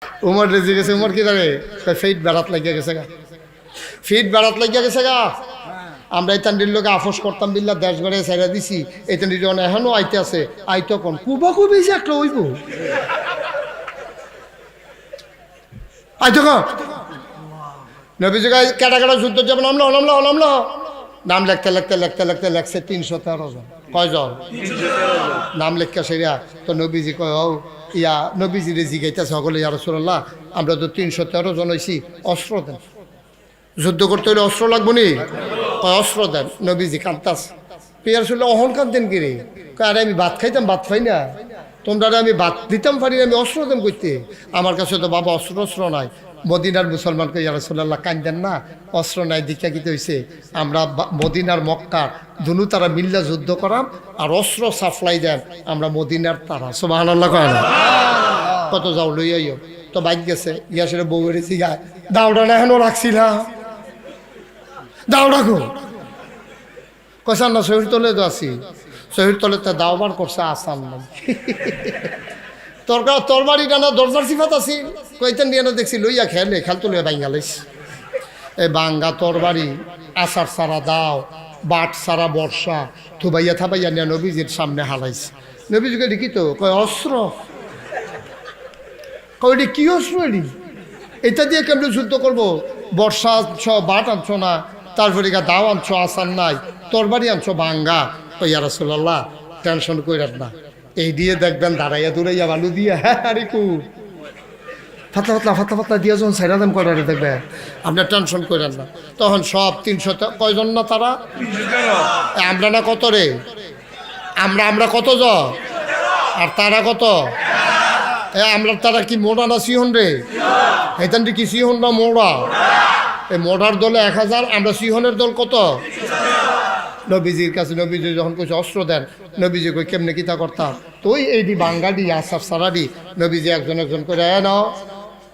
উমর রেজি গেছে, উমর কি জানে ফিট বেড়াত লাগিয়া গেছে গা, ফিট বেড়াত লাগিয়া গেছে গা। আমরা এই তান্ডির লোকে আফস করতাম বিল্লা দেশ গড়ে ছেড়ে দিছি, এই তান্ডির এখনো আইতে আছে, আইতো কোন কুবা কুবি যে একটা হইব আইতো কন নবীজি কেটা কেটা যুদ্ধ যাবে নামলো নামলো নামলো, নাম লিখতে লিখতে লিখতে লিখতে লেখছে 313 জন। কয়জন? নাম লেখা সেরা তো নবীজি কয় ও ইয়া নবীজি রে জিগাইতেছে সকলে ইয়া রাসূলুল্লাহ আমরা তো 313 জন হইছি, অস্ত্র দেন, যুদ্ধ করতে হলে অস্ত্র লাগবো নি, অস্ত্র দেন। নবীজি কাঁদতাস, পিয়ার শুনলে অহন কাঁদতেন কিরে, আরে আমি ভাত খাইতাম ভাত খাই না, তোমরা আমি ভাত দিতাম পারি, আমি অস্ত্র দেন করতে, আমার কাছে তো বাবা অস্ত্র অস্ত্র নাই। মদিনার মুসলমানকে ইয়া রাসূলুল্লাহ কান্দেন না, অস্ত্র নাই দীক্ষা কিতে হয়েছে, আমরা মদিনার মক্কার দুনু তারা মিল্লা যুদ্ধ করাম আর অস্ত্র সাপ্লাই দেন আমরা মদিনার তারা। সুবহানাল্লাহ কয় না? কত যাও লই আইও তো বাইক গেছে ইয়াসের বউ এসেছি গায় দাওড়া না এখনো রাখছি না, দাওড়া গো কষান না শহীদ তলে তো আছি, শহীদ তলে তো দাওবার করছে আসান নাই তোর বাড়ি না দরজার সিফাত আছি কইতেন দিয়ে না দেখছি লইয়া খেলে খেল তো লইয়া বাইঙ্গালাইস এই বাঙ্গা তোর বাড়ি আষাঢ় সারা দাও বাট সারা বর্ষা থুবাইয়া থাবাইয়া নিয়ে নবীজির সামনে হালাইছে। নবীজিকে দেখি তো কয় অস্ত্র, কয়টি কি অস্ত্র এটি, এটা দিয়ে কেমন যুদ্ধ করবো, বর্ষা আনছ বাট আনছ না, তারপরে দাও আনছ আসান নাই, তোর বাড়ি আনছ ভাঙ্গা। ওই ইয়া রাসূলুল্লাহ টেনশন কইরেন না, এই দিয়ে দেখবেন দাঁড়াইয়া দৌড়াইয়া বালু দিয়ে হ্যাঁ আরে কু ফাতলা ফাতলা ফাতলা ফাতলা দিয়ে যখন সাইরা দাম করে দেখবে, আপনার টেনশন করেন না। তখন সব 300 কয়জন না তারা, আমরা না কত রে, আমরা কত জন আর তারা কত, আমরা তারা কি মোড়া না সিহন রে, এখান কি সিহন না মোড়া, এই মোড়ার দলে 1000, আমরা সিহনের দল কত। নবীজির কাছে নবীজি যখন কইছে অস্ত্র দেন, নবীজি কই কেমনে কিতা করতাম, তো এইটি বাঙ্গাডি আসার সারাডি নবীজি একজন একজন করে নাও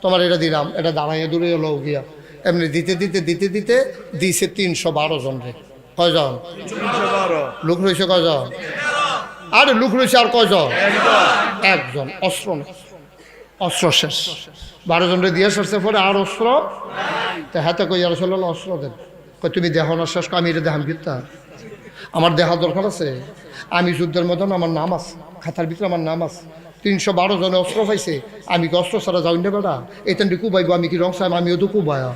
তোমার এটা দিলাম, এটা দাঁড়াইয়া দূরে লও গিয়া, এমনি দিতে দিতে দিতে দিতে দিছে 312 জন রে। কয়জন লোক রয়েছে, কয়জন, আরে লোক রয়েছে আর কয়জন, একজন। অস্ত্র না, অস্ত্র শেষ, 12 জনরে দিয়ে সরছে পরে আর অস্ত্র তো হাতে কই আর চলো অস্ত্র দেন, কই তুমি দেহ না শেষ, আমি এটা দেখাম কিতা, আমার দেখা দরকার আছে, আমি যুদ্ধের মতন আমার নাম আছে, খাতার ভিতরে আমার নাম আছে, 312 জনে অস্ত্র পাইছে, আমি কি অস্ত্র ছাড়া যাই না বেড়া, এইখান কুবাইব, আমি কি রং চাইব, আমিও তো কুবায়া,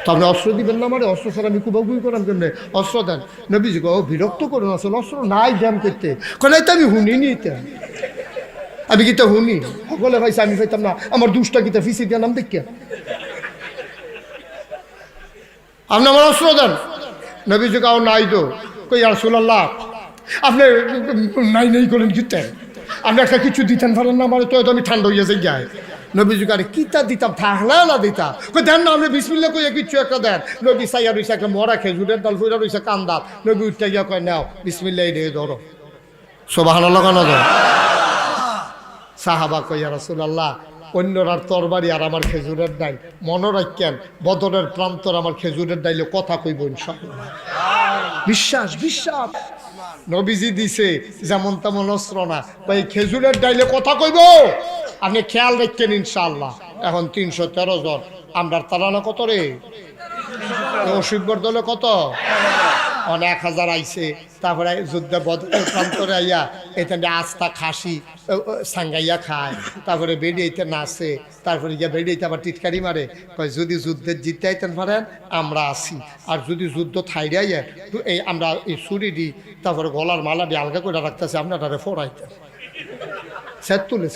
তো আপনি অস্ত্র দিবেন না মানে, অস্ত্র ছাড়া আমি কুবাকুই করাম কেমনে, অস্ত্র দেন। নবীজি ও বিরক্ত করুন, আসলে অস্ত্র নাই জ্যাম করতে, কই তো আমি শুনিনি, আমি কিতা শুনি সকলে পাইছে আমি পাইতাম না, আমার দুষ্টা কিতা ফিসি দিয়া নাম দেখিয়া আপনি আমার অস্ত্র দেন। নবীজি কাউ নাই তো, কই ইয়া রাসূলুল্লাহ আপনি নাই নাই করেন কিতে, আপনি একটা কিছু দিতেন পারেন না, মানে তো আমি ঠান্ডা হইয়া যাই যায়। নবীজি আরে কিতা দিতাম থাকলে না দিতা, কই দেন না আপনি বিসমিল্লাহ কইয়া কিছু একটা দেন। নবী সাইয়া রইছে একটা মরা খেজুরের ডাল ফুইরা রইছে কান্দাত, নবী উঠতে গিয়া কয় নাও বিসমিল্লাহ দিয়ে ধরো, সুবহানাল্লাহ কেন ধর। সাহাবা কই ইয়া রাসূলুল্লাহ অন্যরার তরবারি আর আমার খেজুরের ডাইল, মনে রাখেন বদরের প্রান্তর আমার খেজুরের ডাইলে কথা কইব ইনশাআল্লাহ। বিশ্বাস বিশ্বাস নবীজি দিছে যেমন তেমন অস্ত্র না, ভাই খেজুরের ডাইলে কথা কইব, আপনি খেয়াল রাখেন ইনশাআল্লাহ। এখন 313 জন, আমরা তারা না কত রে, অসুখবর দলে কত, অনেক 1000 আইছে, তারপরে যুদ্ধে বদরের প্রান্তরে আইয়া এখানে আস্থা খাসি সাঙ্গাইয়া খায়, তারপরে বেরিয়েতে নাচে, তারপরে গিয়া বেরিয়েতে আবার টিটকারি মারে, কয় যদি যুদ্ধের জিততে আইতেন পারেন আমরা আসি, আর যদি যুদ্ধ থাইরে আইয়া এই আমরা এই ছুরি দিই, তারপরে গলার মালা দিয়ে আলগা করে রাখতেছে, আপনারা ফোড়াইতেন স্যাত তুলে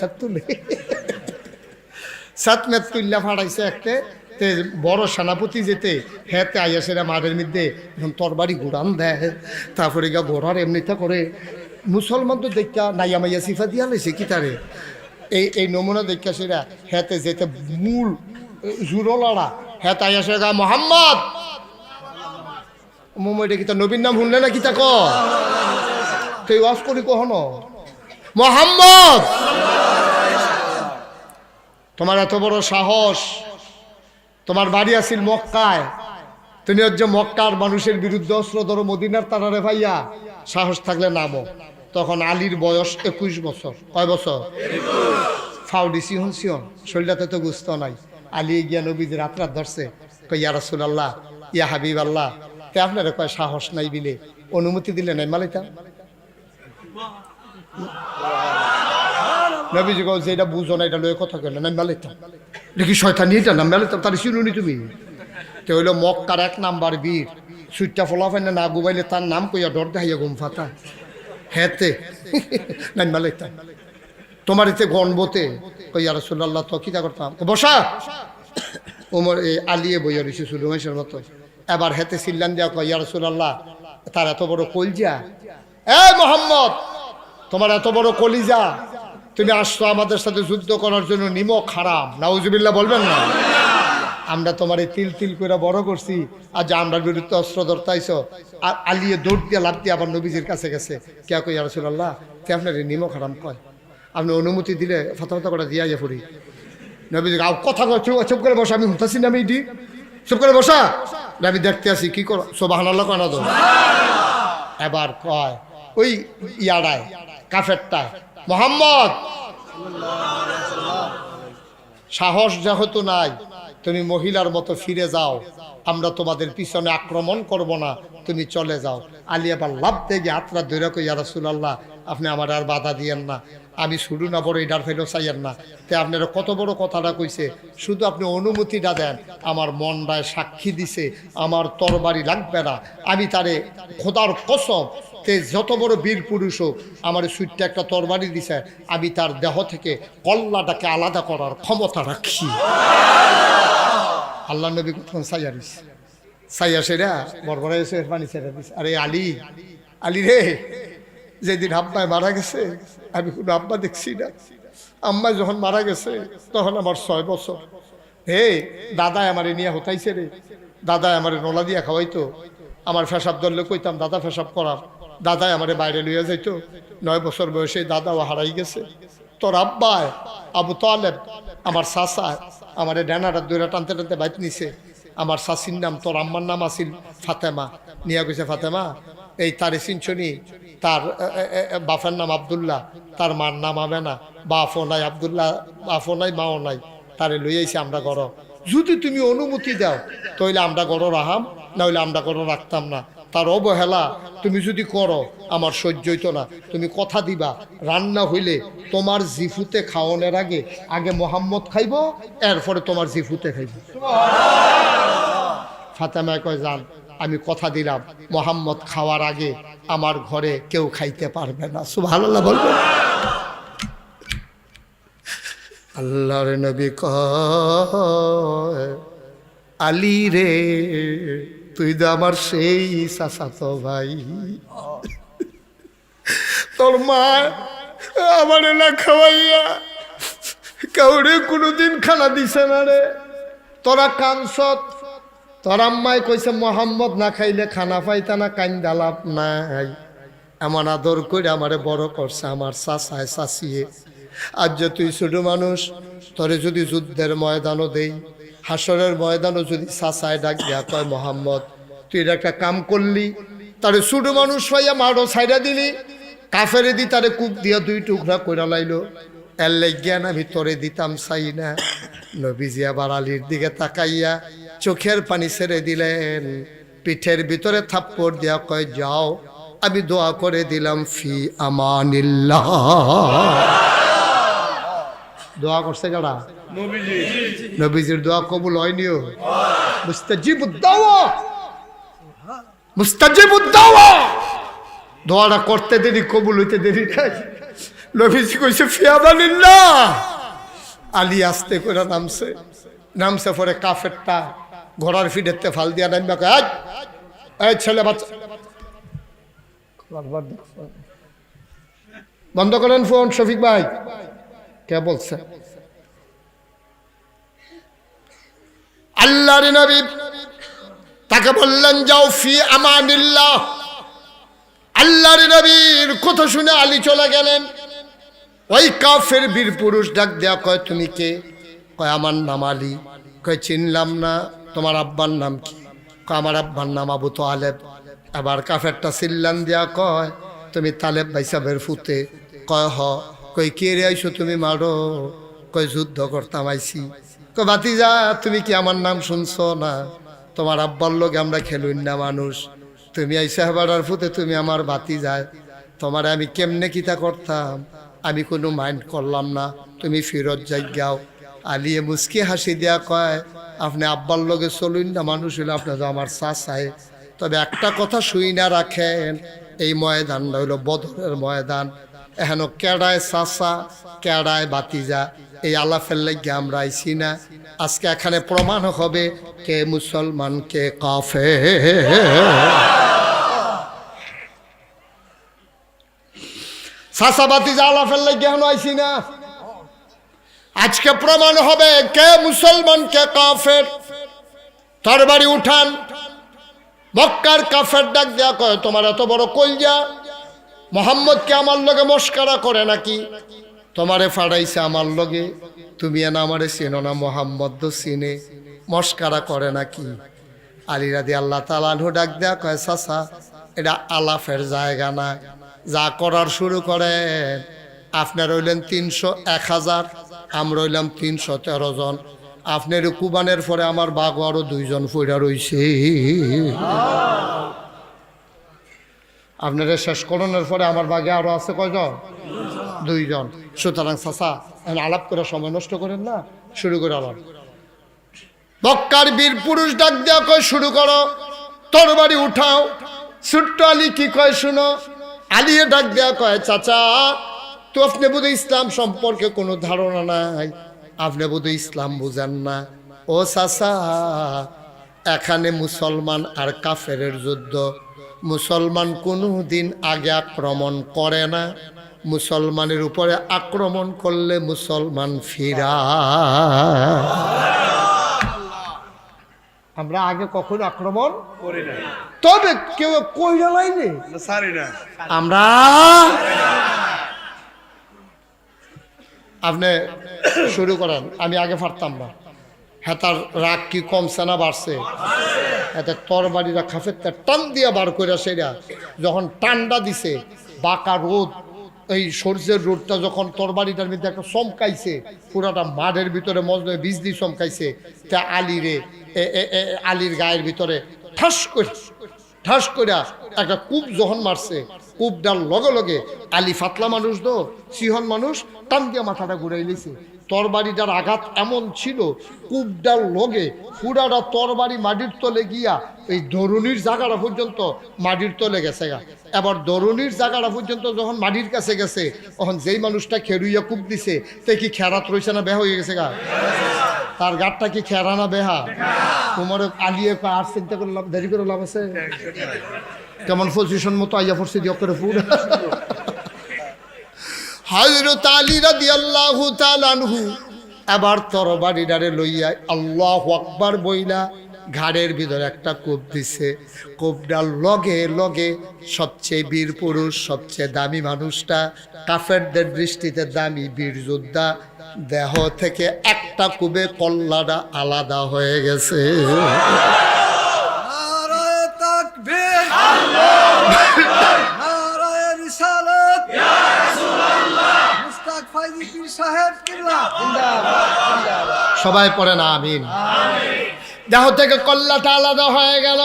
সাত মেত তুল্লা ফাড়াইছে একটা বড় সেনাপতি যেতে হেতে আইয়া সেরা মাঠের মধ্যে এখন তরবারি ঘোড়ান দেয়, তারপরে গা ঘোড়ার এমনিটা করে মুসলমান তো দেখা নাইয়া মাইয়া সিফা দিয়া লাইছে কি তারে এই নমুনা দেখা সেরা হেতে যেতে মূল জুরলাড়া হেতে আইয়া সেরা গা মোহাম্মদ মোমোটা কিতা নবীর নাম শুনলে না কিতা কই ওয়াজ করি কখনো মোহাম্মদ তোমার এত বড় সাহস, তোমার বাড়ি আসিল মক্কায়, তুমি হচ্ছে মক্কার মানুষের বিরুদ্ধে অস্ত্র ধরো, মদিনার তারারে ভাইয়া সাহস থাকলে নামো। তখন আলীর বয়স 21 বছর, কয় বছর, ফাউডি সিহন সিহন শরীরটাতে তো গুস্ত নাই। আলী গিয়া নবীদের রাত ধরছে, কই ইয়া রাসূলুল্লাহ, ইয়া হাবিব আল্লাহ, তে আপনারা কয় সাহস নাই বিলে অনুমতি দিলে নাই মালিতা। নবীজি কয় যে এটা বুঝো না, এটা লয়ে কথা কইলে নাই মালিতা, দেখি শয়তানি এটা নাম মালিতা, তার শুনুনি তুমি। তে হইলো মক্কার 1 নাম্বার বীর, সুইটটা ফলাফাই না ঘুমাইলে তার নাম কইয়া ডর দেখাইয়া ঘুম ফাতা হেতে নাই মালিতা। তোমার এতে গণবতে কই ইয়া রাসূলুল্লাহ, তো কিতা করতাম, বসা। ওমর এই আলিয়ে বইয়া রইছে সুলুমেশের মতো। এবার হেতে সিল্লান দিয়া কই ইয়া রাসূলুল্লাহ, তার এত বড় কলজা, এ মোহাম্মদ তোমার এত বড় কলিজা, তুমি আসছো আমাদের সাথে যুদ্ধ করার জন্য, নিমক হারাম, নাউজুবিল্লাহ বলবেন না। আমরা তোমার এই তিল তিল করে বড় করছি, আর যে আমরা বিরুদ্ধে অস্ত্র ধরতাইছ। আর আলিয়ে দৌড় দিয়ে লাভ দিয়ে আবার নবীজির কাছে গেছে, কে কই ইয়া রাসূলুল্লাহ, কে আপনার এই নিমক হারাম কয়, আপনি অনুমতি দিলে ফাতা করে দিয়া যা ফুরি। নবীজি কথা চুপ করে বসা, আমি হুঁতাছি না, আমি এটি চুপ করে বসা, আমি দেখতে আসি কি করো, সুবহানাল্লাহ কয় না তো। এবার কয় ওই ইয়াড়ায় কাফেরটায়, মোহাম্মদ সাহস যেহেতু নাই, তুমি মহিলার মতো ফিরে যাও, আমরা তোমাদের পিছনে আক্রমণ করব না, তুমি চলে যাও। আলী আবার লাভ দিয়ে হাতরা ধরে কই ইয়া রাসূলুল্লাহ, আপনি আমার আর বাধা দিয়েন না, আমি শুরু না বড় এটার ফেলো চাইয়েন না। তে আপনারা কত বড় কথাটা কইছে, শুধু আপনি অনুমতিটা দেন, আমার মনটায় সাক্ষী দিছে আমার তরবারি লাগবে না, আমি তারে খোদার কসম, তে যত বড় বীর পুরুষ হোক, আমার সুইটটা একটা তরবারি দিছে, আমি তার দেহ থেকে কল্লাটাকে আলাদা করার ক্ষমতা রাখি। আল্লাহ নবী কখন সাইয়ারিস সাইয়া সেরা বরবরা এসে পানি ছেড়ে দিস। আরে আলী, আলী রে, যেদিন আব্বায় মারা গেছে আমি কোনো আব্বা দেখছি না, আম্মা যখন মারা গেছে তখন আমার 6 বছর। হে দাদায় আমারে নিয়ে হতাইছে রে, দাদায় আমারে নোলা দিয়া খাওয়াইতো, আমার ফেসাব ধরলে কইতাম দাদা ফেসাব করার, দাদায় আমারে বাইরে লইয়া যাইতো। 9 বছর বয়সে দাদাও হারাই গেছে। তোর আব্বায় আবু তালেব আমার চাচা আমারে ডেনারা দৈরা টানতে টানতে বাইত নিছে। আমার চাচির নাম, তোর আম্মার নাম আছিল ফাতেমা, নিয়া গেছে ফাতেমা, এই তারে চিনছনি, তার বাপের নাম আব্দুল্লাহ, তার মার নাম হবে না, বাপও নাই আব্দুল্লাহ, বাপও নাই মাও নাই, তারে লইয়াইছি আমরা গড়। যদি তুমি অনুমতি দাও তাহলে আমরা গড় রাহাম, না হইলে আমরা গড় রাখতাম না। তার অবহেলা তুমি যদি করো আমার সহ্য হইতো না। তুমি কথা দিবা রান্না হইলে তোমার জিফুতে খাওয়ানোর আগে আগে মোহাম্মদ খাইব, এরপরে তোমার জিফুতে খাইব। ফাতেমা কয় জান, আমি কথা দিলাম মোহাম্মদ খাওয়ার আগে আমার ঘরে কেউ খাইতে পারবে না। সুবহানাল্লাহ বলবে। আল্লাহর নবী কয় আলী রে, তুই তো আমার সেই চাচাতো ভাই, তোর মা আমার না খাওয়াইয়া কাউরে কোনোদিন খানা দিছে না রে, তোরা কানসত, তোর আম্মাই কইছে মোহাম্মদ না খাইলে খানা পাইতা না, কান্দা লাভ নাই, এমন আদর করে আমারে বড় করছে আমার চাচায় চাচিয়ে। আজ যে তুই ছোট মানুষ, তোরে যদি যুদ্ধের ময়দানও দেই, হাসরের ময়দানও যদি চাচায় ডাক দিয়া কয় মোহাম্মদ, তুই এটা একটা কাম করলি, তারে ছোট মানুষ পাইয়া মারো ছাইড়া দিলি, কাফেরে দি তারে কুক দিয়া 2 টুকরা কইরা লাইলো, এর জ্ঞান আমি তোরে দিতাম চাই না। নবীজি আবার আলীর দিকে তাকাইয়া চোখের পানি ছেড়ে দিলেন, পিঠের ভিতরে থাপ্পড় দিয়া কয় যাও, আমি দোয়া করে দিলাম ফি আমানিল্লাহ। দোয়া করছে কারা? নবীজি। নবীজির দোয়া কবুল হয়নিও? মুস্তাজিবুদ দাওয়া, মুস্তাজিবুদ দাওয়া। দোয়াটা করতে দেরি, কবুল হইতে দেরি নাই। নবীজি কইছে ফি আমানিল্লাহ। আলী আস্তে করে নামছে, নামছে পরে কাফেরটা ঘোড়ার ফিডেতে ফাল দিয়া নামবা কয় এই ছেলে বাচ্চা বন্ধ করেন ফোন। শফিক ভাই কে বলছে? আল্লাহর নবী তাকে বললেন যাও ফি আমানিল্লাহ। আল্লাহর নবীর কথা শুনে আলী চলে গেলেন। ওই কাফের বীর পুরুষ ডাক দেয়া কয় তুমি কে? কয় আমার নাম আলী। কয় চিনলাম না, তোমার আব্বার নাম কি? কয় আমার আব্বার নাম আবু তালেব। এবার কাফেরটা চিল্লান দিয়া কয় তুমি তালেব ভাই সাহেবের ফুতে? কয় হ। কই কে রে আইসো তুমি মারো? কয় যুদ্ধ করতাম আইছি। কয় ভাতিজা তুমি কি আমার নাম শুনছো না? তোমার আব্বার লোক আমরা খেলুন না মানুষ, তুমি আইসা বাড়ার ফুতে তুমি আমার ভাতিজা, তোমার আমি কেমনে কিতা করতাম? আমি কোনো মাইন্ড করলাম না, তুমি ফিরত যাই গাও। আলিয়ে মুস্কি হাসি দেয়া কয় আপনি আব্বার লগে চলুন না মানুষ হইলে আপনার তো আমার চাচায়। তবে একটা কথা শুই না রাখেন, এই ময়দানটা হইল বদরের ময়দান। এখানে কেডায় চাচা কেডায় বাতিজা এই আলাফের লাগে আমরা আইছি না। আজকে এখানে প্রমাণ হবে কে মুসলমান কে কাফের। চাচা বাতিজা আলাফের লাগে এখন আইছি না, আজকে প্রমাণ হবে কে মুসলমান কে কাফের। তরবারি উঠান। মক্কার কাফের ডাক দেয়া কয় তোমার এত বড় কলজা, মোহাম্মদকে আমার লগে মস্কারা করে নাকি? তোমারে ফাড়াইছে আমার লগে, তুমি এনা আমারে চিনো না, মোহাম্মদ তো চিনে, মস্কারা করে নাকি? আলী রাদিয়াল্লাহু তাআলা আনহু ডাক দেয়া কয় চাচা এটা আলাফের জায়গা না, যা করার শুরু করেন। আপনার হইলেন 300 1000, আমরা হইলাম 313 জন। আপনার কুবানের পরে আমার বাঘ আরো 2 জন ফইরা রইছে। আপনারা শেষ করণের পরে আমার বাঘে আরো আছে কয়জন? 2 জন। সুতরাং চাচা আলাপ করে সময় নষ্ট করেন না, শুরু করে আলাপ। মক্কার বীর পুরুষ ডাক দেয়া কয় শুরু করো, তরবারি উঠাও। ছোট্ট আলী কি কয় শুনো। আলিয়ে ডাক দেয়া কয় চাচা তো আপনি বোধহয় ইসলাম সম্পর্কে কোনো ধারণা নাই, আপনি বোধহয় ইসলাম বুঝেন না। ও চাচা এখানে মুসলমান আর কাফেরের যুদ্ধ, মুসলমান কোনো দিন আগে আক্রমণ করে না, মুসলমানের উপরে আক্রমণ করলে মুসলমান ফিরা। আমরা আগে কখনো আক্রমণ করি না, তবে কেউ কইরা লাইনে আমরা। আপনি শুরু করেন, আমি আগে পারতাম না। হেতার রাগ কি কমছে না বাড়ছে? এতে তরবারিরা খাফের টান দিয়া বার করে সেরা যখন টান্ডা দিছে, বাঁকা রোদ, এই সূর্যের রোদটা যখন তরবারিটার মধ্যে একটা চমকাইছে, পুরাটা মাঠের ভিতরে মজলে বিজলি চমকাইছে, তা আলীর গায়ের ভিতরে ঠাস করে একটা কূপ যখন মারছে, কূপটার লগে লগে আলী ফাতলা মানুষ তো সিহন মানুষ টান দিয়া মাথাটা ঘুরাই লিছে। তরবারিটার আঘাত এমন ছিল, কূপটার লগে পুরাটা তরবারি মাটির তলে গিয়া এই দরুনির জায়গাটা পর্যন্ত মাটির তলে গেছে গা। এবার দরুনির জায়গাটা পর্যন্ত যখন মাটির কাছে গেছে, তখন যেই মানুষটা খেরুইয়া কূপ দিছে তে কি খেরাত রয়েছে না বেহা হয়ে গেছে গা? তার গাঠটা কি খেরা না বেহা? তোমার আলিয়ে আর চিন্তা করলাম দেরি করে লাভ আছে? কেমন পজিশন মতো আইয়া পড়ছে দিয়ে করে পুরো। হযরত আলী রাদিয়াল্লাহু তাআলা আনহু এবার তরবারিটারে লইয়া আল্লাহু আকবার বইলা ঘাড়ের ভিতরে একটা কূপ দিছে। কূপটার লগে লগে সবচেয়ে বীর পুরুষ, সবচেয়ে দামি মানুষটা, কাফেরদের দৃষ্টিতে দামি বীর যোদ্ধা, দেহ থেকে একটা কূপে কল্লাটা আলাদা হয়ে গেছে। সবাই পড়ে না আমিন। দেহ থেকে কল্লাটা আলাদা হয়ে গেল।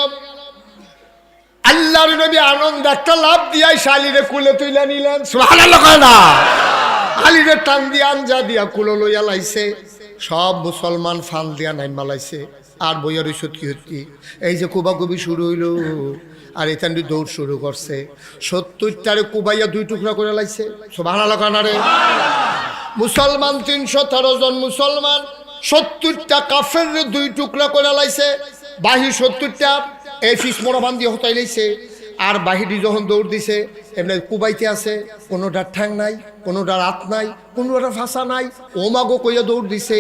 আল্লাহর নবী আনন্দ একটা লাভ দিয়াই শালিরে কুলে তুইলা নিলেন। সুবহানাল্লাহ কয় না? আলীরে টান দিয়া আঞ্জা দিয়া কুলো লইয়া লাইছে। সব মুসলমান ফান দিয়া নাইমা লাইছে। আর বইয়া রইছ কি হতি, এই যে কুবাকুবি শুরু হইল, আর এখানে দৌড় শুরু করছে। 70টারে কুবাইয়া 2 টুকরা করে লাইছে। সুবহানাল্লাহ কয় না রে? মুসলমান 313 জন মুসলমান, 70টা কাফের 2 টুকরা করে লাইছে। বাহি 70টা এই ফিস মোড়া বান্ধি হতাই লাইছে। আর বাহিরি যখন দৌড় দিছে, এমনি কুবাইতে আছে, কোনোটার ঠ্যাং নাই, কোনোটার হাত নাই, কোনোটা ফাঁসা নাই, ওমাগো কইয়া দৌড় দিছে।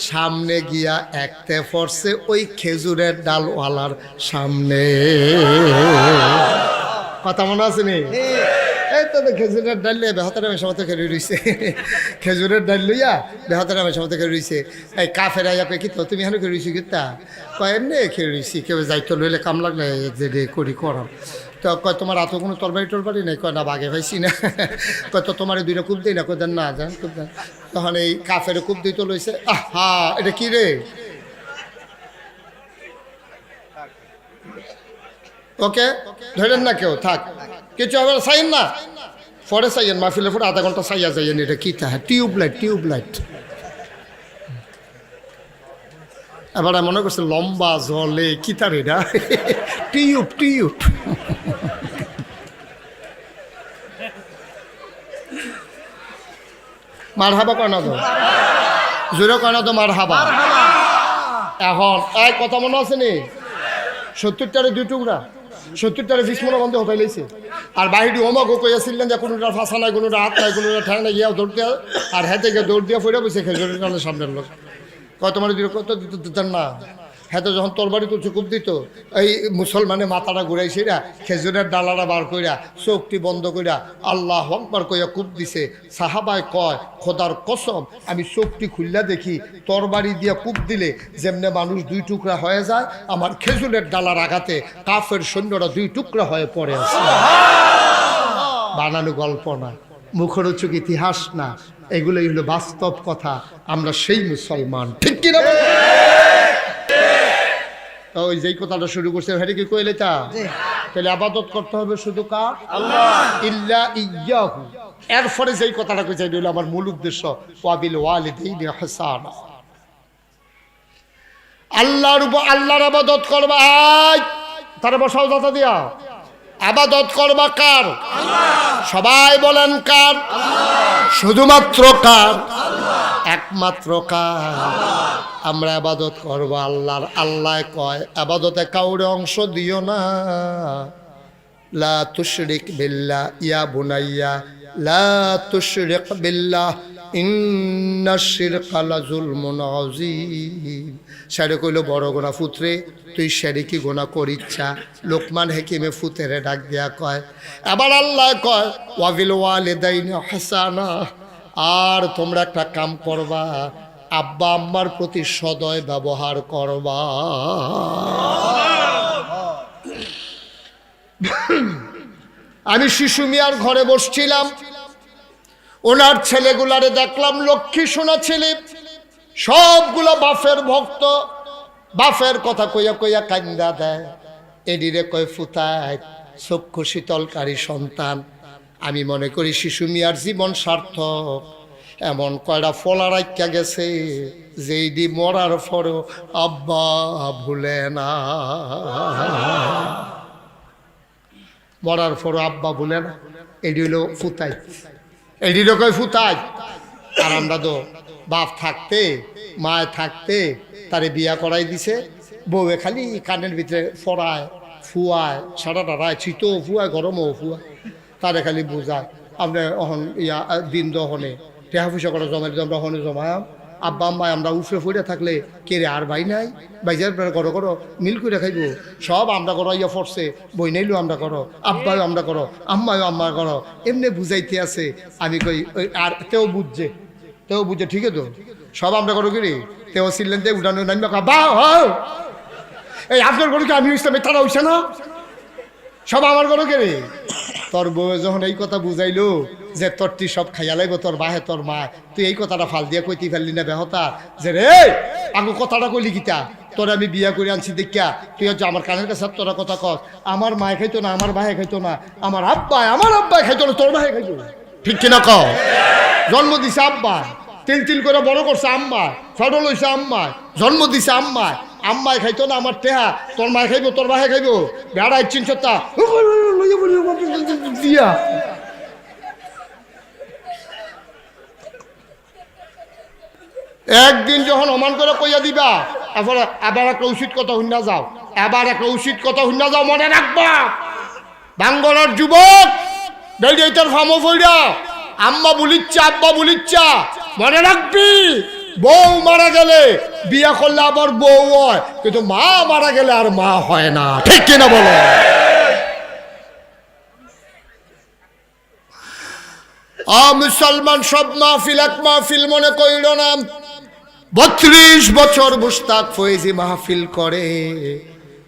সামনে গিয়া একতে পড়ছে ওই খেজুরের ডালওয়ালার সামনে। কথা মনে আছে নি? এই তো খেজুরের ডাল লইয়া বেহাতের মেশামতে খেলে রইছে। খেজুরের ডাল লইয়া বেহাতের মেশামতে খেলে রইছে। এই কাফের আইয়া কই কি তো তুমি এখানে খেলে রইছি কিতা? কয় এমনি খেলে রইছি, কেউ যাইতো লইলে কাম লাগলে যে করি করাম। তো কয় তোমার হাতে কোনো তরবারি টরবারি নেই? কয় না, বাঘে পাইছি না। কয় তো তোমার দুইটা কূপ দিই না? কয় দেন না, যান কূপ দেন। তখন এই কাফের কূপ দিতে লইছে। আহা, এটা কি রে? ওকে ধরেন না কেউ, থাক, কিছু হবে চাইন না, পরে চাইয়েন, মাহফিলের পরে আধা ঘন্টা চাইয়া যাইয়েন। এটা কি তা? Tube light, tube light. এবার মনে করছে লম্বা জলে কি তার এটা? Tube, tube. মার হাবা কয় না তো, জোরে কয় না তো মার হাবা। এখন এক কথা মনে আছে নি, 70টারে 2 টুকরা, 70টারে 20 মনে বন্ধ হতে লেগেছে। আর বাহিরে ওমাগো কইয়াছিলেন যে কোনোটা ফাঁসা নাই, কোনোটা হাত নাই, কোনোটা ঠ্যাং নাই, গিয়া দৌড় দিয়া, আর হাতে গিয়ে দৌড় দিয়া ফিরে বসে খেজুরের কারণে সামনের লোক কয় তোমার কত দিতেন না। হাতে যখন তরবারি তুলছে কূপ দিত, এই মুসলমানের মাথাটা ঘুরাইছিরা, খেজুরের ডালাটা বার কইরা, চোখটি বন্ধ কইরা আল্লাহ আকবার কইয়া কূপ দিছে। সাহাবায় কয় খোদার কসম, আমি চোখটি খুললা দেখি তরবারি দিয়া কূপ দিলে যেমনে মানুষ 2 টুকরা হয়ে যায়, আমার খেজুরের ডালার আঘাতে কাফের সৈন্যরা 2 টুকরা হয়ে পড়ে আছে। বানানো গল্প না, মুখরোচক ইতিহাস না, এগুলোই হলো বাস্তব কথা। আমরা সেই মুসলমান, ঠিক কিনা? ওই যেই কথাটা শুরু করছে হেরে কি কইলে তা, তাহলে আবাদত করতে হবে শুধু কার? আল্লাহ, ইল্লা ইয়াহু। এরপরে যেই কথাটা কইছে এটা হলো আমার মূল উদ্দেশ্য, ওয়াবিল ওয়ালিদাইনি ইহসানা। আল্লাহর উপর আল্লাহর আবাদত করবা। তারে বসাও দাতা দিয়া, আবাদত করবা কার? আল্লাহ। সবাই বলেন কার? আল্লাহ। শুধুমাত্র কার? আল্লাহ। একমাত্র কার? আল্লাহ। আমরা আবাদত করবো আল্লাহর। আল্লাহ কয় আবাদতে কাউরে অংশ দিও না। লা তুশরিক বিল্লাহ ইয়া বুনাইয়া, লা তুশরিক বিল্লাহ ইন্নাশ শিরকা লাযুলমুন আযীম। সেরে কইল বড় গোনা ফুতরে, তুই শিরকি গোনা করিচ্ছা। লোকমান হাকিমে ফুতেরে ডাক দিয়া কয়, আবার আল্লাহ কয় ওয়াবিল ওয়ালিদাইনি ইহসানা। আর তোমরা একটা কাম করবা, আব্বা আম্মার প্রতি সদয় ব্যবহার করবা। আমি শিশু মিয়ার ঘরে বসছিলাম, ওনার ছেলেগুলারে দেখলাম লক্ষ্মী সোনা ছেলে, সবগুলো বাপের ভক্ত, বাপের কথা কইয়া কইয়া কান্দা দেয়। এডিরে কয় ফুতায় চক্ষু শীতলকারী সন্তান। আমি মনে করি শিশু মিয়ার জীবন সার্থক। এমন কয়টা ফলা রাখা গেছে যেই দি মরার পরও আব্বা ভুলে না, মরার পরও আব্বা ভুলে না। এটি হলো ফুতাই, এটি কয় ফুতাই। আর আমরা তো বাপ থাকতে, মায় থাকতে তারে বিয়া করাই দিছে, বউয়ে খালি কানের ভিতরে ফড়ায়, ফুয়ায়, সারাটা রায়, শীতও ফুয়ায়, গরমও ফুয়ায়, তারে খালি বোঝায়। আমরা অহন ইয়া দিন দহনে টেহা পয়সা করা জমা দিতে আমরা হনে জমায়াম। আব্বা আম্মায় আমরা উফরে ফুড়ে থাকলে কে রে আর ভাই নাই, ভাইজার করো করো মিল করে খাইব। সব আমরা করো, ইয়া ফরছে বই নাইলেও আমরা করো, আব্বাও আমরা করো, আম্মাও আমরা করো, এমনি বুঝাইতে আছে। আমি কই আর তেও বুঝছে, তেও বুঝছে, ঠিক তো সব আমরা করো কি রে, তেও ছিলেন তে উঠানো নামি বা এই আপনার করো কি, আমি ইসলামে তারা হইছে না, সব আমার করো কে রে। তোর বউ যখন এই কথা বুঝাইলো যে তোর তুই সব খাইয়া লাগবো, তোর বাহে তোর মা, তুই এই কথাটা ফাল দিয়া কইতে ফেললি না বেহতা, যে রে আগো কথাটা কইলি গীতা, তোর আমি বিয়া করে আনছি দেখিয়া তুই হচ্ছে আমার কানের কাছে তোরা কথা কর। আমার মায় খাইতো না, আমার ভাই খাইতো না, আমার আব্বাই খাইতো না, তোর ভাই খাইতো, ঠিক কিনা ক? জন্ম দিছে আব্বা, তিল তিল করে বড় করছে আম্মা, ছোট লইছে আম্মা, জন্ম দিছে আম্মা, আম্মায় খাইতো না আমার টেহা, তোর মায় খাইব, তোর ভাই খাইব, বেড়া ইচ্ছিন সত্তা দিয়া। একদিন যখন অমান করে কইয়া দিবা, তারপরে আবার একটা উচিত কথা শুনা যাও, আবার একটা উচিত কথা শুনা যাও, মনে রাখবা বাঙ্গলার যুবক বেড়িয়ে ফামো ফইরা আম্মা বলিচ্ছা, আব্বা বলিচ্ছা, মনে রাখবি বউ মারা গেলে বিয়া করলে আবার বউ হয়, কিন্তু মা মারা গেলে আর মা হয় না, ঠিক কিনা বলো? মুসলমান সব মাহফিল এক মাহফিল মনে কইল না। 32 বছর মুস্তাক ফয়েজি মাহফিল করে,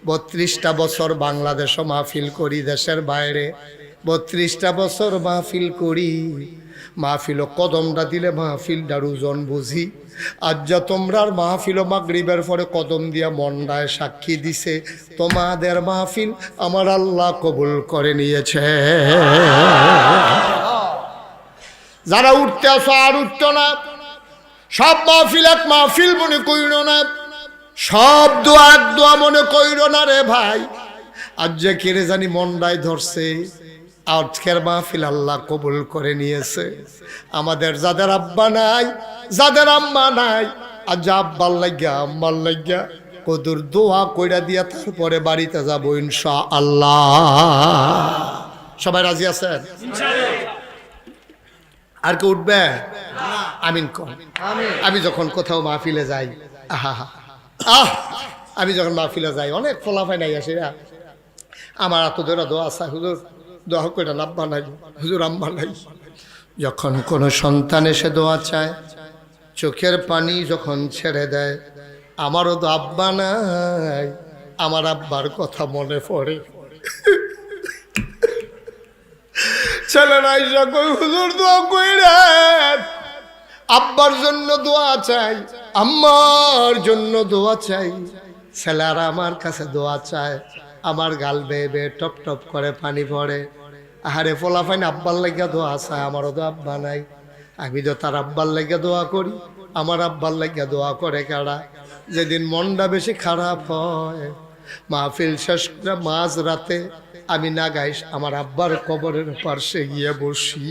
32টা বছর বাংলাদেশে মাহফিল করি, দেশের বাইরে 32টা বছর মাহফিল করি। মাহফিল কদমটা দিলে মাহফিলটার ওজন বুঝি। আজ যা তোমরার মাহফিল মাগরিবের পরে কদম দিয়া মন্ডায় সাক্ষী দিছে, তোমাদের মাহফিল আমার আল্লাহ কবুল করে নিয়েছে। যারা উঠতে আসো আর উঠতো না, সব মাহফিল এক মাহফিল মনে কইর না, সব দোয়া এক দোয়া মনে কইর না রে ভাই। আজ যে কেড়ে জানি মন্ডায় ধরছে, আজকের মাহফিল আল্লাহ কবুল করে নিয়েছে। আমাদের যাদের আব্বা নাই, যাদের আম্মা নাই, আজ আব্বার লাগিয়া আম্মার লাগিয়া কদুর দোয়া কইরা দিয়া তারপরে বাড়িতে যাবো ইনশাআল্লাহ। সবাই রাজি আছেন? আর কে উঠবে? আমিন কর। আমি যখন কোথাও মাহফিলে যাই, আমি যখন মাহফিলে যাই, অনেক ফলাফাই নাই আসে, আমার এত ধরে দোয়া আছে, হুজুর দোয়া করে আব্বা নাই, হুজুর আম্মা নাই। যখন কোনো সন্তান এসে দোয়া চায়, চোখের পানি যখন ছেড়ে দেয়, আমারও তো আব্বা নাই, আমার আব্বার কথা মনে পড়ে। ছেলেরা এসে কই, হুজুর দোয়া কইরেন, আব্বার জন্য দোয়া চাই, আম্মার জন্য দোয়া চাই। ছেলেরা আমার কাছে দোয়া চায়, আমার গাল বেয়ে বেয়ে টপ টপ করে পানি পড়ে। আহারে ফলাফাইন আব্বার লাগিয়া দোয়া চায়, আমারও তো আব্বা নাই। আমি তো তার আব্বার লাগিয়া দোয়া করি, আমার আব্বার লাগিয়া দোয়া করে কারা? যেদিন মনটা বেশি খারাপ হয়, মাহফিল শেষ করে মাঝ রাতে আমি না গাইস আমার আব্বার কবরের পাশে গিয়ে বসি।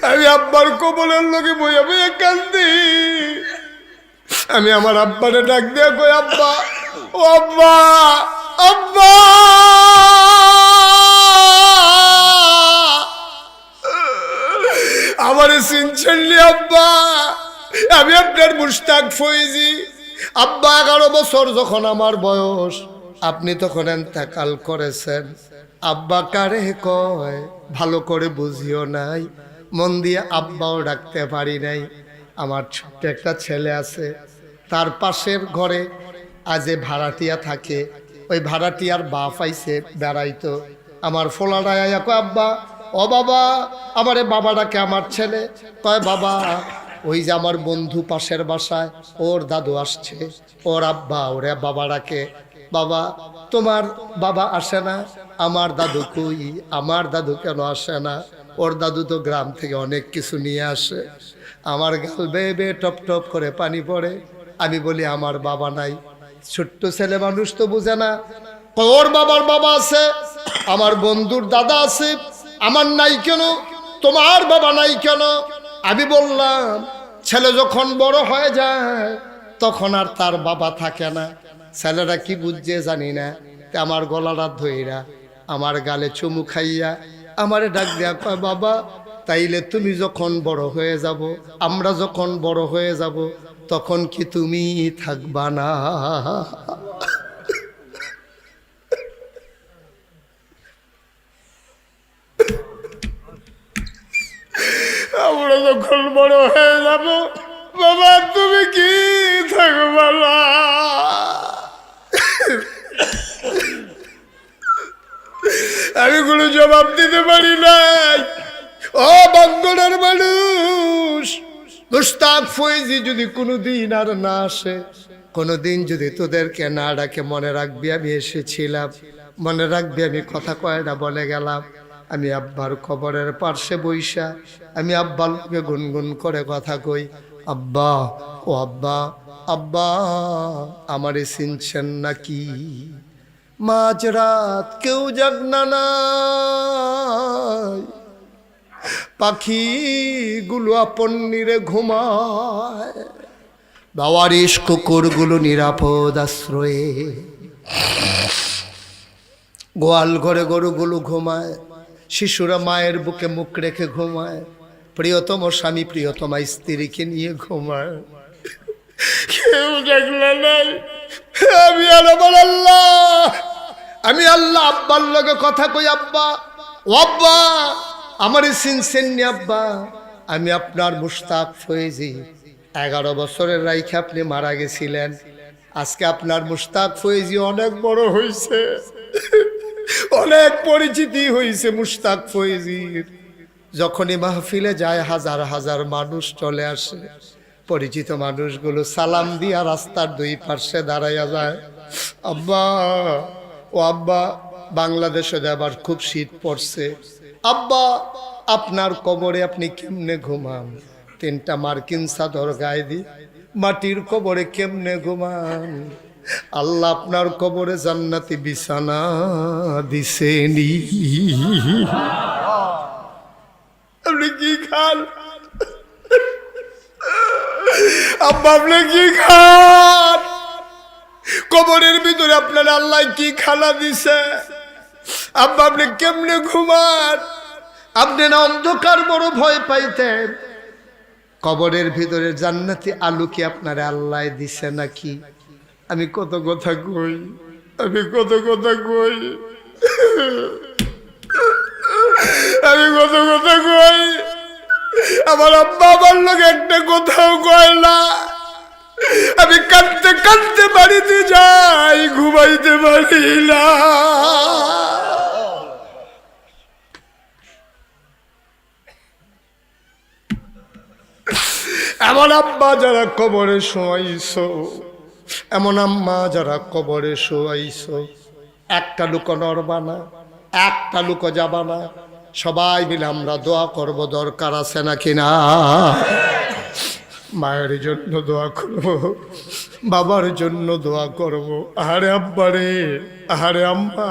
আমি আব্বার কবরের লোকে বইয়া বইয়া কান্দি। আমি আমার আব্বারে ডাক দিয়ে কই, আব্বা, ও আব্বা, আব্বা, আমারে চিনছেন নি আব্বা? আমি আপনার মুশতাক ফৈজি। আব্বা 11 বছর যখন আমার বয়স, আপনি তখন ইন্তেকাল করেছেন। আব্বা কারে কয় ভালো করে বুঝিও নাই, মন দিয়ে আব্বাও ডাকতে পারি নাই। আমার ছোট্ট একটা ছেলে আছে, তার পাশের ঘরে আজে ভাড়াটিয়া থাকে, ওই ভাড়াটিয়ার বাপ আইছে বেড়াইতো। আমার ফোলাডায় কয়, আব্বা, ও বাবা, আমারে বাবা ডাকে আমার ছেলে। কয়, বাবা, ওই যে আমার বন্ধু পাশের বাসায়, ওর দাদু আসছে, ওর আব্বা ওরে বাবা ডাকে। বাবা, তোমার বাবা আসে না? আমার দাদু কই? আমার দাদু কেন আসে না? ওর দাদু তো গ্রাম থেকে অনেক কিছু নিয়ে আসে। আমার গাল বেয়ে বেয়ে টপ টপ করে পানি পড়ে। আমি বলি আমার বাবা নাই। ছোট্ট ছেলে মানুষ তো বুঝে না। ওর বাবার বাবা আছে, আমার বন্ধুর দাদা আছে, আমার নাই কেন? তোমার বাবা নাই কেন? আমি বললাম, ছেলে যখন বড় হয়ে যায় তখন আর তার বাবা থাকে না। ছেলেরা কি বুঝছে জানি না, আমার গলাটা ধইরা আমার গালে চুমু খাইয়া আমারে ডাক দেয়া কয়, বাবা, তাইলে তুমি যখন বড় হয়ে যাব, আমরা যখন বড় হয়ে যাব, তখন কি তুমি থাকবা না? আমরা যখন বড় হয়ে যাব, বাবা, তুমি কি থাকবা না? আমি কোনো জবাব দিতে পারি নাই। ও বাঙ্গনার মানুষ, মুশতাক ফৈজি যদি কোনোদিন আর না আসে, কোনোদিন যদি তোদেরকে না ডাকে, মনে রাখবি আমি এসেছিলাম, মনে রাখবি আমি কথা কয়টা বলে গেলাম। আমি আব্বার কবরের পার্শ্বে বইসা আমি আব্বার লোকে গুনগুন করে কথা কই, আব্বা, ও আব্বা, আব্বা, আমারে চিনছেন নাকি? মাঝরাত কেউ জাগনা নাই, পাখিগুলো আপন নিরে ঘুমায়, বাওয়ারিশ কুকুরগুলো নিরাপদ আশ্রয়ে, গোয়াল ঘরে গরুগুলো ঘুমায়, শিশুরা মায়ের বুকে মুখ রেখে ঘুমায়, প্রিয়তম স্বামী প্রিয়তমা স্ত্রীকে নিয়ে ঘুমায়, কেউ জাগলা নাই। আমি আর আমার আল্লাহ, আমি আল্লাহ আব্বার লগে কথা কই, আব্বা, ও আব্বা, আমারে চিনছেন নি আব্বা? আমি আপনার মুশতাক ফৈজি, 11 বছরের রাইখে আপনি মারা গেছিলেন। আজকে আপনার মুশতাক ফয়েজি অনেক বড় হয়েছে, অনেক পরিচিতি হয়েছে মুশতাক ফয়েজির। যখনই মাহফিলে যায় হাজার হাজার মানুষ চলে আসে, পরিচিত মানুষগুলো সালাম দিয়া রাস্তার দুই পার্শ্বে দাঁড়াইয়া যায়। আব্বা, ও আব্বা, বাংলাদেশে আবার খুব শীত পড়ছে, আব্বা আপনার কবরে আপনি কেমনে ঘুমান? 3টা মার্কিন চাদর গায়ে দি মাটির কবরে কেমনে ঘুমান? আল্লাহ আপনার কবরে জান্নাতি বিছানা দিছেনি। আপনি কি খান আব্বা? আপনি কি খান? কবরের ভিতরে আপনার আল্লাহ কি খানা দিছে? আব্বা আপনি কেমনে ঘুমান? আপনি না অন্ধকার বড় ভয় পাইতেন? কবরের ভিতরে জান্নাতি আলো কি আপনার আল্লাহ দিছে নাকি? আমি কত কথা কই, আমি কত কথা কই, আমি কত কথা কই। আমার আব্বা আমার লোক একটা কোথাও কয় না। আমি কাঁদতে কাঁদতে বাড়িতে যাই, ঘুমাইতে পারি না। এমন আব্বা যারা কবরে শোয়াইছো, এমন আম্মা যারা কবরে শোয়াইছো, একটা লোক নড়বা না, একটা লোক যাবা না। সবাই মিলে আমরা দোয়া করব, দরকার আছে নাকি না? মায়ের জন্য দোয়া করব, বাবার জন্য দোয়া করব। আহারে আব্বা রে, আহারে আম্মা,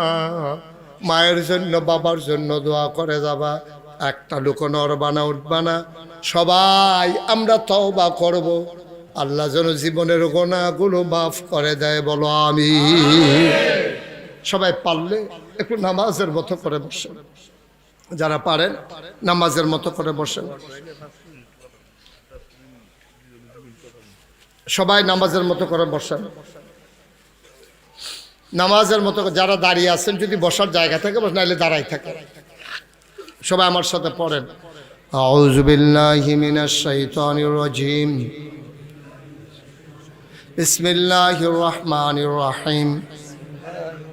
মায়ের জন্য বাবার জন্য দোয়া করে যাবা। একটা লোক নড়বা না, উঠবা না। সবাই আমরা তওবা করব, আল্লাহ যেন জীবনের গুনাহগুলো মাফ করে দেয়। বলো আমিন। সবাই পারলে একটু নামাজের মতো করে বসেন, যারা পারেন নামাজের মতো করে বসেন। সবাই নামাজের মতো করে বসেন, নামাজের মতো। যারা দাঁড়িয়ে আছেন যদি বসার জায়গা থাকে বস, নাইলে দাঁড়াই থাকে। সবাই আমার সাথে পড়েন, আউযু বিল্লাহি মিনাশ শাইতানির রাজিম, বিসমিল্লাহির রহমানির রহিম।